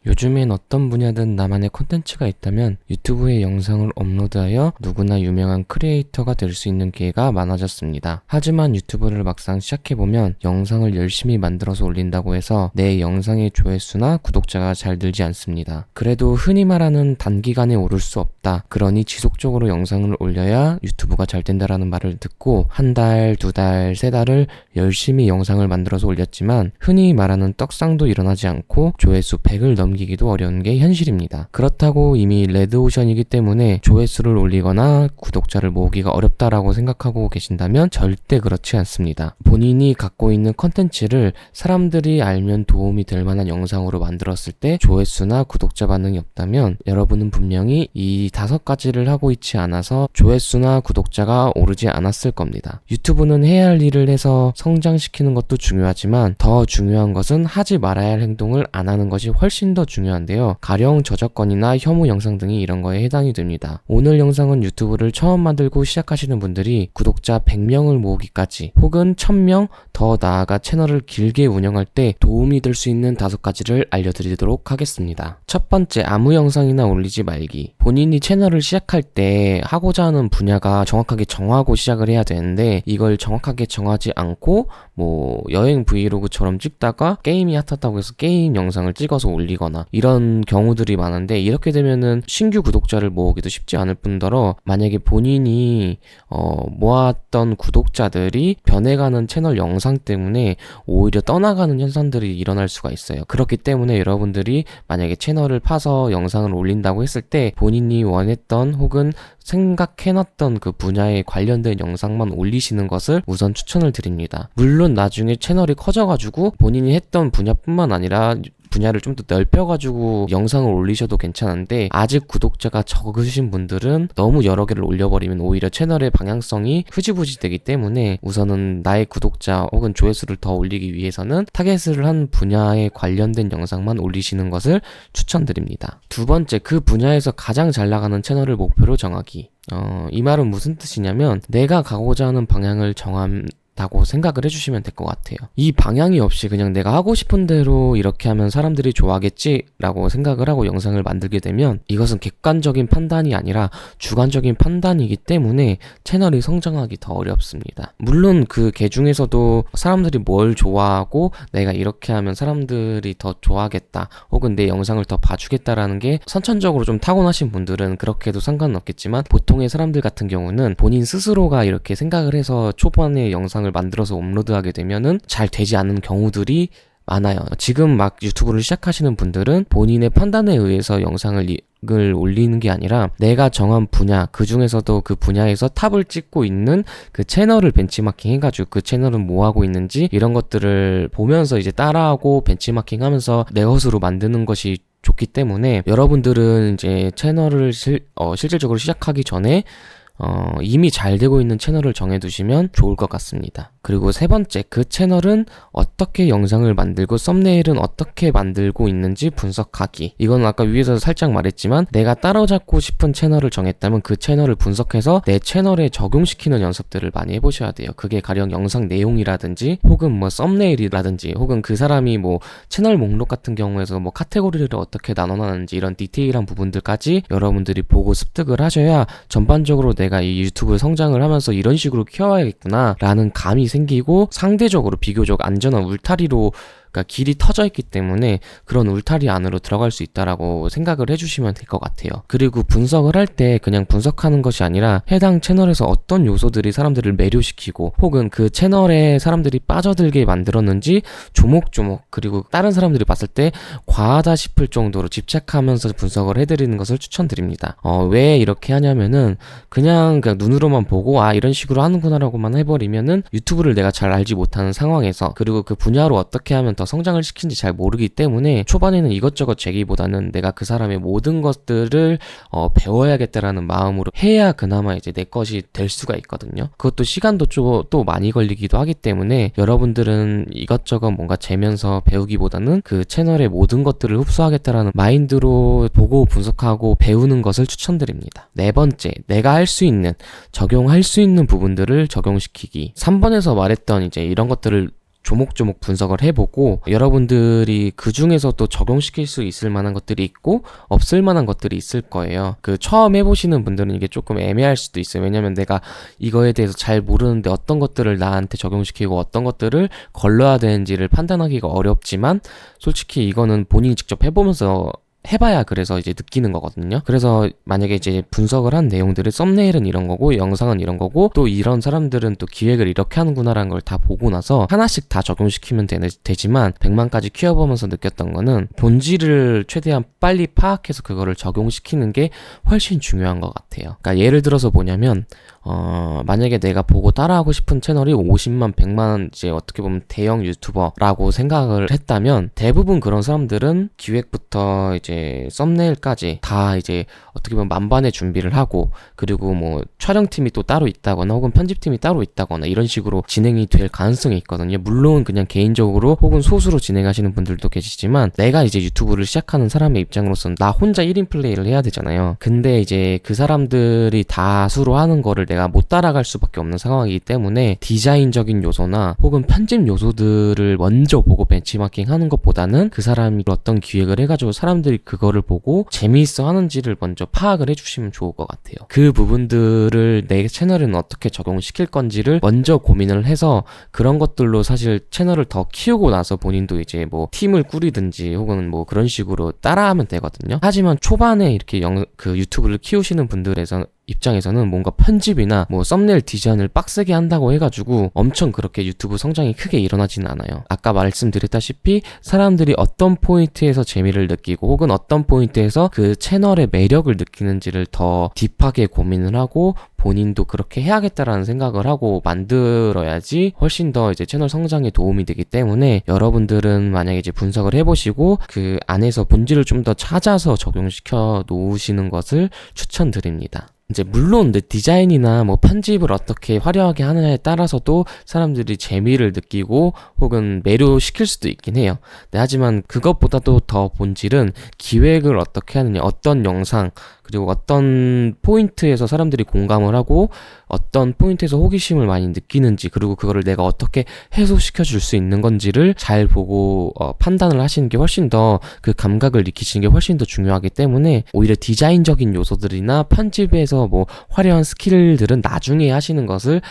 요즘엔 어떤 분야든 나만의 콘텐츠가 있다면 유튜브에 영상을 업로드하여 누구나 유명한 크리에이터가 될 수 있는 기회가 많아졌습니다. 하지만 유튜브를 막상 시작해보면 영상을 열심히 만들어서 올린다고 해서 내 영상의 조회수나 구독자가 잘 늘지 않습니다. 그래도 흔히 말하는 단기간에 오를 수 없다. 그러니 지속적으로 영상을 올려야 유튜브가 잘 된다라는 말을 듣고 한 달, 두 달, 세 달을 열심히 영상을 만들어서 올렸지만 흔히 말하는 떡상도 일어나지 않고 조회수 100을 넘기기도 어려운 게 현실입니다. 그렇다고 이미 레드오션이기 때문에 조회수를 올리거나 구독자를 모으기가 어렵다라고 생각하고 계신다면 절대 그렇지 않습니다. 본인이 갖고 있는 컨텐츠를 사람들이 알면 도움이 될 만한 영상으로 만들었을 때 조회수나 구독자 반응이 없다면 여러분은 분명히 이 5가지를 하고 있지 않아서 조회수나 구독자가 오르지 않았을 겁니다. 유튜브는 해야 할 일을 해서 성장시키는 것도 중요하지만 더 중요한 것은 하지 말아야 할 행동을 안 하는 것이 훨씬 더 중요한데요. 가령 저작권이나 혐오 영상 등이 이런 거에 해당이 됩니다. 오늘 영상은 유튜브를 처음 만들고 시작하시는 분들이 구독자 100명을 모으기까지 혹은 1000명 더 나아가 채널을 길게 운영할 때 도움이 될 수 있는 5가지를 알려드리도록 하겠습니다. 첫 번째, 아무 영상이나 올리지 말기. 본인이 채널을 시작할 때 하고자 하는 분야가 정확하게 정하고 시작을 해야 되는데 이걸 정확하게 정하지 않고 여행 브이로그처럼 찍다가 게임이 핫하다고 해서 게임 영상을 찍어서 올리거나 이런 경우들이 많은데 이렇게 되면은 신규 구독자를 모으기도 쉽지 않을 뿐더러 만약에 본인이 모았던 구독자들이 변해가는 채널 영상 때문에 오히려 떠나가는 현상들이 일어날 수가 있어요. 그렇기 때문에 여러분들이 만약에 채널을 파서 영상을 올린다고 했을 때 본인이 원했던 혹은 생각해놨던 그 분야에 관련된 영상만 올리시는 것을 우선 추천을 드립니다. 물론 나중에 채널이 커져가지고 본인이 했던 분야뿐만 아니라 분야를 좀 더 넓혀가지고 영상을 올리셔도 괜찮은데 아직 구독자가 적으신 분들은 너무 여러 개를 올려버리면 오히려 채널의 방향성이 흐지부지 되기 때문에 우선은 나의 구독자 혹은 조회수를 더 올리기 위해서는 타겟을 한 분야에 관련된 영상만 올리시는 것을 추천드립니다. 두 번째, 그 분야에서 가장 잘 나가는 채널을 목표로 정하기. 이 말은 무슨 뜻이냐면 내가 가고자 하는 방향을 다고 생각을 해주시면 될 것 같아요. 이 방향이 없이 그냥 내가 하고 싶은 대로 이렇게 하면 사람들이 좋아하겠지 라고 생각을 하고 영상을 만들게 되면 이것은 객관적인 판단이 아니라 주관적인 판단이기 때문에 채널이 성장하기 더 어렵습니다. 물론 그 개 중에서도 사람들이 뭘 좋아하고 내가 이렇게 하면 사람들이 더 좋아하겠다 혹은 내 영상을 더 봐주겠다라는 게 선천적으로 좀 타고나신 분들은 그렇게 해도 상관은 없겠지만 보통의 사람들 같은 경우는 본인 스스로가 이렇게 생각을 해서 초반에 영상을 만들어서 업로드하게 되면은 잘 되지 않는 경우들이 많아요. 지금 막 유튜브를 시작하시는 분들은 본인의 판단에 의해서 영상을 올리는 게 아니라 내가 정한 분야, 그 중에서도 그 분야에서 탑을 찍고 있는 그 채널을 벤치마킹 해가지고 그 채널은 뭐 하고 있는지 이런 것들을 보면서 이제 따라하고 벤치마킹 하면서 내 것으로 만드는 것이 좋기 때문에 여러분들은 이제 채널을 실질적으로 시작하기 전에 이미 잘 되고 있는 채널을 정해두시면 좋을 것 같습니다. 그리고 세 번째, 그 채널은 어떻게 영상을 만들고 썸네일은 어떻게 만들고 있는지 분석하기. 이건 아까 위에서 살짝 말했지만 내가 따라잡고 싶은 채널을 정했다면 그 채널을 분석해서 내 채널에 적용시키는 연습들을 많이 해보셔야 돼요. 그게 가령 영상 내용이라든지 혹은 썸네일이라든지 혹은 그 사람이 채널 목록 같은 경우에서 카테고리를 어떻게 나눠놨는지 이런 디테일한 부분들까지 여러분들이 보고 습득을 하셔야 전반적으로 내가 이 유튜브 성장을 하면서 이런 식으로 키워야겠구나 라는 감이 생기고 상대적으로 비교적 안전한 울타리로 그러니까 길이 터져 있기 때문에 그런 울타리 안으로 들어갈 수 있다라고 생각을 해주시면 될 것 같아요. 그리고 분석을 할 때 그냥 분석하는 것이 아니라 해당 채널에서 어떤 요소들이 사람들을 매료시키고 혹은 그 채널에 사람들이 빠져들게 만들었는지 조목조목 그리고 다른 사람들이 봤을 때 과하다 싶을 정도로 집착하면서 분석을 해드리는 것을 추천드립니다. 왜 이렇게 하냐면은 그냥 눈으로만 보고 이런 식으로 하는구나라고만 해버리면은 유튜브를 내가 잘 알지 못하는 상황에서 그리고 그 분야로 어떻게 하면 더 성장을 시킨지 잘 모르기 때문에 초반에는 이것저것 재기보다는 내가 그 사람의 모든 것들을 배워야겠다라는 마음으로 해야 그나마 이제 내 것이 될 수가 있거든요. 그것도 시간도 또 많이 걸리기도 하기 때문에 여러분들은 이것저것 뭔가 재면서 배우기보다는 그 채널의 모든 것들을 흡수하겠다라는 마인드로 보고 분석하고 배우는 것을 추천드립니다. 네 번째, 내가 할 수 있는 적용할 수 있는 부분들을 적용시키기. 3번에서 말했던 이제 이런 것들을 조목조목 분석을 해보고 여러분들이 그 중에서 또 적용시킬 수 있을 만한 것들이 있고 없을 만한 것들이 있을 거예요. 그 처음 해보시는 분들은 이게 조금 애매할 수도 있어요. 왜냐면 내가 이거에 대해서 잘 모르는데 어떤 것들을 나한테 적용시키고 어떤 것들을 걸러야 되는지를 판단하기가 어렵지만 솔직히 이거는 본인이 직접 해보면서 해봐야 그래서 이제 느끼는 거거든요. 그래서 만약에 이제 분석을 한 내용들을 썸네일은 이런 거고 영상은 이런 거고 또 이런 사람들은 또 기획을 이렇게 하는구나라는 걸 다 보고 나서 하나씩 다 적용시키면 되지만 100만까지 키워보면서 느꼈던 거는 본질을 최대한 빨리 파악해서 그거를 적용시키는 게 훨씬 중요한 것 같아요. 그러니까 예를 들어서 뭐냐면 만약에 내가 보고 따라하고 싶은 채널이 50만, 100만 이제 어떻게 보면 대형 유튜버라고 생각을 했다면 대부분 그런 사람들은 기획부터 이제 썸네일까지 다 이제 어떻게 보면 만반의 준비를 하고 그리고 뭐 촬영팀이 또 따로 있다거나 혹은 편집팀이 따로 있다거나 이런 식으로 진행이 될 가능성이 있거든요. 물론 그냥 개인적으로 혹은 소수로 진행하시는 분들도 계시지만 내가 이제 유튜브를 시작하는 사람의 입장으로서는 나 혼자 1인 플레이를 해야 되잖아요. 근데 이제 그 사람들이 다수로 하는 거를 내가 못 따라갈 수밖에 없는 상황이기 때문에 디자인적인 요소나 혹은 편집 요소들을 먼저 보고 벤치마킹 하는 것보다는 그 사람이 어떤 기획을 해가지고 사람들이 그거를 보고 재미있어 하는지를 먼저 파악을 해주시면 좋을 것 같아요. 그 부분들을 내 채널에는 어떻게 적용시킬 건지를 먼저 고민을 해서 그런 것들로 사실 채널을 더 키우고 나서 본인도 이제 뭐 팀을 꾸리든지 혹은 뭐 그런 식으로 따라하면 되거든요. 하지만 초반에 이렇게 그 유튜브를 키우시는 분들에서 입장에서는 뭔가 편집이나 뭐 썸네일 디자인을 빡세게 한다고 해가지고 엄청 그렇게 유튜브 성장이 크게 일어나지는 않아요. 아까 말씀드렸다시피 사람들이 어떤 포인트에서 재미를 느끼고 혹은 어떤 포인트에서 그 채널의 매력을 느끼는지를 더 딥하게 고민을 하고 본인도 그렇게 해야겠다라는 생각을 하고 만들어야지 훨씬 더 이제 채널 성장에 도움이 되기 때문에 여러분들은 만약에 이제 분석을 해보시고 그 안에서 본질을 좀 더 찾아서 적용시켜 놓으시는 것을 추천드립니다. 이제 물론 내 디자인이나 뭐 편집을 어떻게 화려하게 하느냐에 따라서도 사람들이 재미를 느끼고 혹은 매료시킬 수도 있긴 해요. 네, 하지만 그것보다도 더 본질은 기획을 어떻게 하느냐, 어떤 영상 그리고 어떤 포인트에서 사람들이 공감을 하고 어떤 포인트에서 호기심을 많이 느끼는지 그리고 그거를 내가 어떻게 해소시켜 줄 수 있는 건지를 잘 보고 판단을 하시는 게 훨씬 더 그 감각을 익히시는 게 훨씬 더 중요하기 때문에 오히려 디자인적인 요소들이나 편집에서 뭐 화려한 스킬들은 나중에 하시는 것을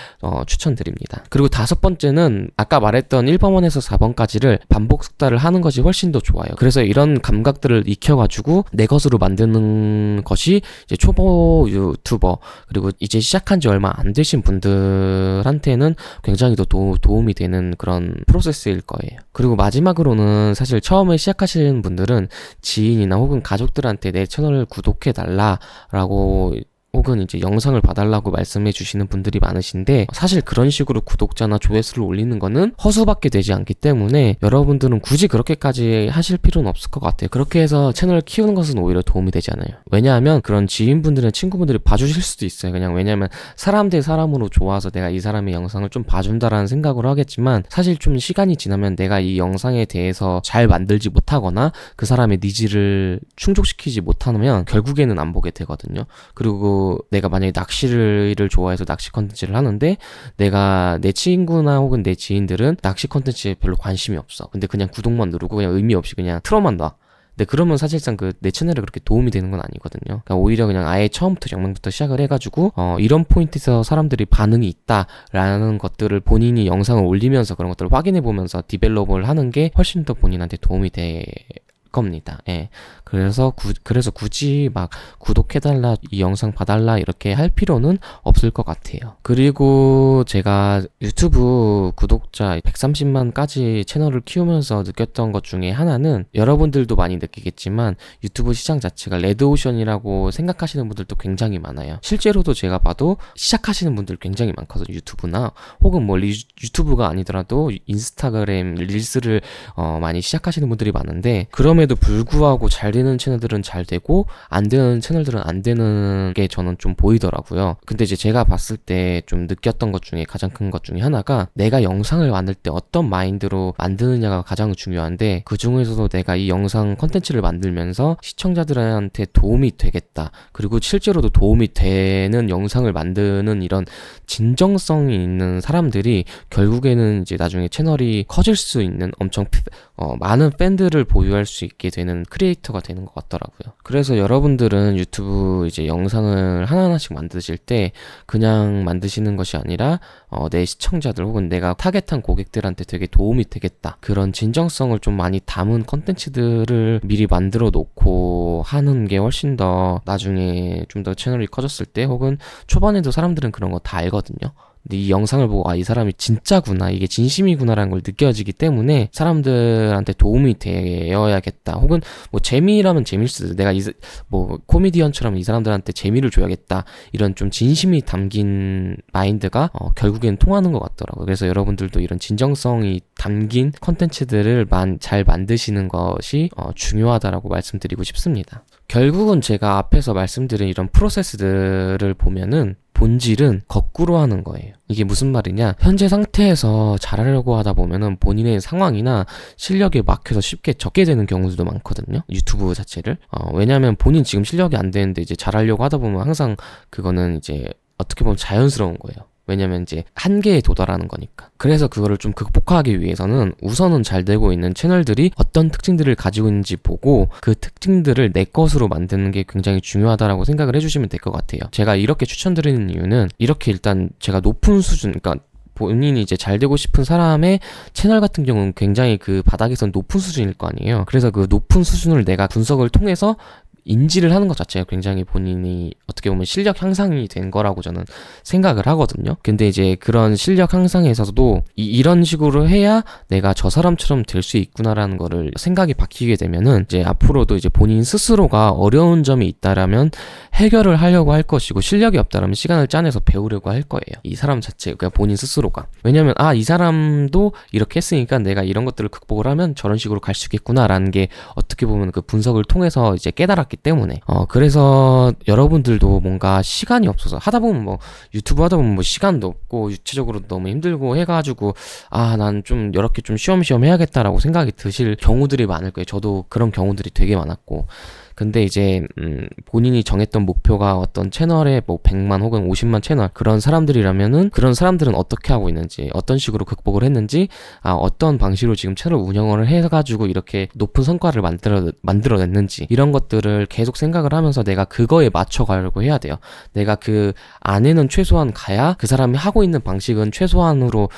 추천드립니다. 그리고 5번째는 아까 말했던 1번에서 4번까지를 반복 숙달을 하는 것이 훨씬 더 좋아요. 그래서 이런 감각들을 익혀가지고 내 것으로 만드는 것이 이제 초보 유튜버 그리고 이제 시작한 지 얼마 안 되신 분들한테는 굉장히 더 도움이 되는 그런 프로세스일 거예요. 그리고 마지막으로는 사실 처음에 시작하시는 분들은 지인이나 혹은 가족들한테 내 채널을 구독해 달라라고 혹은 이제 영상을 봐달라고 말씀해 주시는 분들이 많으신데 사실 그런 식으로 구독자나 조회수를 올리는 거는 허수밖에 되지 않기 때문에 여러분들은 굳이 그렇게까지 하실 필요는 없을 것 같아요. 그렇게 해서 채널을 키우는 것은 오히려 도움이 되지 않아요. 왜냐하면 그런 지인분들이나 친구분들이 봐주실 수도 있어요. 그냥 왜냐하면 사람 대 사람으로 좋아서 내가 이 사람의 영상을 좀 봐준다라는 생각으로 하겠지만 사실 좀 시간이 지나면 내가 이 영상에 대해서 잘 만들지 못하거나 그 사람의 니즈를 충족시키지 못하면 결국에는 안 보게 되거든요. 그리고 내가 만약에 낚시를 좋아해서 낚시 컨텐츠를 하는데 내가 내 친구나 혹은 내 지인들은 낚시 컨텐츠에 별로 관심이 없어. 근데 그냥 구독만 누르고 그냥 의미 없이 그냥 틀어만 놔. 근데 그러면 사실상 내 채널에 그렇게 도움이 되는 건 아니거든요. 그러니까 오히려 그냥 아예 처음부터 영상부터 시작을 해가지고 이런 포인트에서 사람들이 반응이 있다라는 것들을 본인이 영상을 올리면서 그런 것들을 확인해 보면서 디벨롭을 하는 게 훨씬 더 본인한테 도움이 될 겁니다. 예. 그래서 굳이 막 구독해달라, 이 영상 봐달라 이렇게 할 필요는 없을 것 같아요. 그리고 제가 유튜브 구독자 130만까지 채널을 키우면서 느꼈던 것 중에 하나는 여러분들도 많이 느끼겠지만 유튜브 시장 자체가 레드오션이라고 생각하시는 분들도 굉장히 많아요. 실제로도 제가 봐도 시작하시는 분들 굉장히 많거든요. 유튜브나 혹은 뭐 유튜브가 아니더라도 인스타그램 릴스를 많이 시작하시는 분들이 많은데 그러면 그럼에도 불구하고 잘 되는 채널들은 잘 되고 안 되는 채널들은 안 되는 게 저는 좀 보이더라고요. 근데 이제 제가 봤을 때 좀 느꼈던 것 중에 가장 큰 것 중에 하나가, 내가 영상을 만들 때 어떤 마인드로 만드느냐가 가장 중요한데, 그 중에서도 내가 이 영상 콘텐츠를 만들면서 시청자들한테 도움이 되겠다, 그리고 실제로도 도움이 되는 영상을 만드는 이런 진정성이 있는 사람들이 결국에는 이제 나중에 채널이 커질 수 있는 엄청 많은 팬들을 보유할 수 있게 되는 크리에이터가 되는 것 같더라고요. 그래서 여러분들은 유튜브 이제 영상을 하나하나씩 만드실 때 그냥 만드시는 것이 아니라 내 시청자들 혹은 내가 타겟한 고객들한테 되게 도움이 되겠다, 그런 진정성을 좀 많이 담은 컨텐츠들을 미리 만들어 놓고 하는 게 훨씬 더 나중에 좀 더 채널이 커졌을 때, 혹은 초반에도 사람들은 그런 거 다 알거든요. 근데 이 영상을 보고 이 사람이 진짜구나, 이게 진심이구나라는 걸 느껴지기 때문에 사람들한테 도움이 되어야겠다, 혹은 뭐 재미라면 재미일 수도 있어, 내가 뭐 코미디언처럼 이 사람들한테 재미를 줘야겠다, 이런 좀 진심이 담긴 마인드가 결국엔 통하는 것 같더라고요. 그래서 여러분들도 이런 진정성이 담긴 컨텐츠들을 잘 만드시는 것이 중요하다라고 말씀드리고 싶습니다. 결국은 제가 앞에서 말씀드린 이런 프로세스들을 보면은 본질은 거꾸로 하는 거예요. 이게 무슨 말이냐, 현재 상태에서 잘하려고 하다 보면은 본인의 상황이나 실력에 막혀서 쉽게 적게 되는 경우들도 많거든요, 유튜브 자체를. 왜냐면 본인 지금 실력이 안 되는데 이제 잘하려고 하다 보면 항상 그거는 이제 어떻게 보면 자연스러운 거예요. 왜냐면 이제 한계에 도달하는 거니까. 그래서 그거를 좀 극복하기 위해서는 우선은 잘 되고 있는 채널들이 어떤 특징들을 가지고 있는지 보고 그 특징들을 내 것으로 만드는 게 굉장히 중요하다라고 생각을 해주시면 될 것 같아요. 제가 이렇게 추천드리는 이유는, 이렇게 일단 제가 높은 수준, 그러니까 본인이 이제 잘 되고 싶은 사람의 채널 같은 경우는 굉장히 그 바닥에선 높은 수준일 거 아니에요. 그래서 그 높은 수준을 내가 분석을 통해서 인지를 하는 것 자체가 굉장히 본인이 어떻게 보면 실력 향상이 된 거라고 저는 생각을 하거든요. 근데 이제 그런 실력 향상에서도 이런 식으로 해야 내가 저 사람처럼 될 수 있구나라는 거를 생각이 바뀌게 되면은, 이제 앞으로도 이제 본인 스스로가 어려운 점이 있다라면 해결을 하려고 할 것이고, 실력이 없다라면 시간을 짜내서 배우려고 할 거예요, 이 사람 자체, 그러니까 본인 스스로가. 왜냐면 이 사람도 이렇게 했으니까 내가 이런 것들을 극복을 하면 저런 식으로 갈 수 있겠구나라는 게 어떻게 보면 그 분석을 통해서 이제 깨달았기 때문에. 그래서 여러분들도 뭔가 시간이 없어서 하다 보면 뭐 유튜브 하다 보면 뭐 시간도 없고 유체적으로 너무 힘들고 해가지고 난 좀 이렇게 좀 쉬엄쉬엄 해야겠다라고 생각이 드실 경우들이 많을 거예요. 저도 그런 경우들이 되게 많았고. 근데 이제 본인이 정했던 목표가 어떤 채널에 뭐 100만 혹은 50만 채널, 그런 사람들이라면은 그런 사람들은 어떻게 하고 있는지, 어떤 식으로 극복을 했는지, 어떤 방식으로 지금 채널 운영을 해가지고 이렇게 높은 성과를 만들어냈는지, 이런 것들을 계속 생각을 하면서 내가 그거에 맞춰가려고 해야 돼요. 내가 그 안에는 최소한 가야 그 사람이 하고 있는 방식은 최소한으로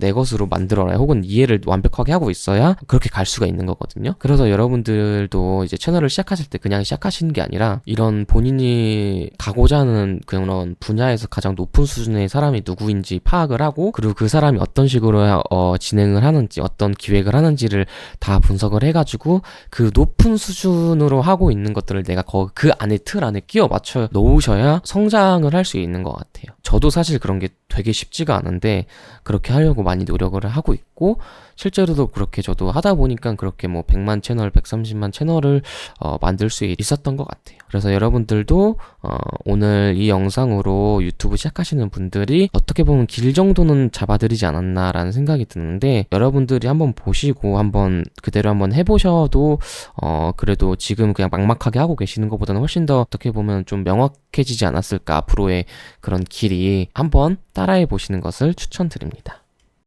내 것으로 만들어야, 혹은 이해를 완벽하게 하고 있어야 그렇게 갈 수가 있는 거거든요. 그래서 여러분들도 이제 채널을 시작하실 때 그냥 시작하시는 게 아니라 이런 본인이 가고자 하는 그런 분야에서 가장 높은 수준의 사람이 누구인지 파악을 하고, 그리고 그 사람이 어떤 식으로 진행을 하는지, 어떤 기획을 하는지를 다 분석을 해가지고 그 높은 수준으로 하고 있는 것들을 내가 그 안에 틀 안에 끼워 맞춰 놓으셔야 성장을 할 수 있는 것 같아요. 저도 사실 그런 게 되게 쉽지가 않은데 그렇게 하려고 많이 노력을 하고 있고, 실제로도 그렇게 저도 하다 보니까 그렇게 뭐 100만 채널, 130만 채널을 만들 수 있었던 것 같아요. 그래서 여러분들도 오늘 이 영상으로 유튜브 시작하시는 분들이 어떻게 보면 길 정도는 잡아드리지 않았나라는 생각이 드는데, 여러분들이 한번 보시고 한번 그대로 한번 해보셔도 그래도 지금 그냥 막막하게 하고 계시는 것보다는 훨씬 더 어떻게 보면 좀 명확해지지 않았을까, 앞으로의 그런 길이. 한번 따라해 보시는 것을 추천드립니다.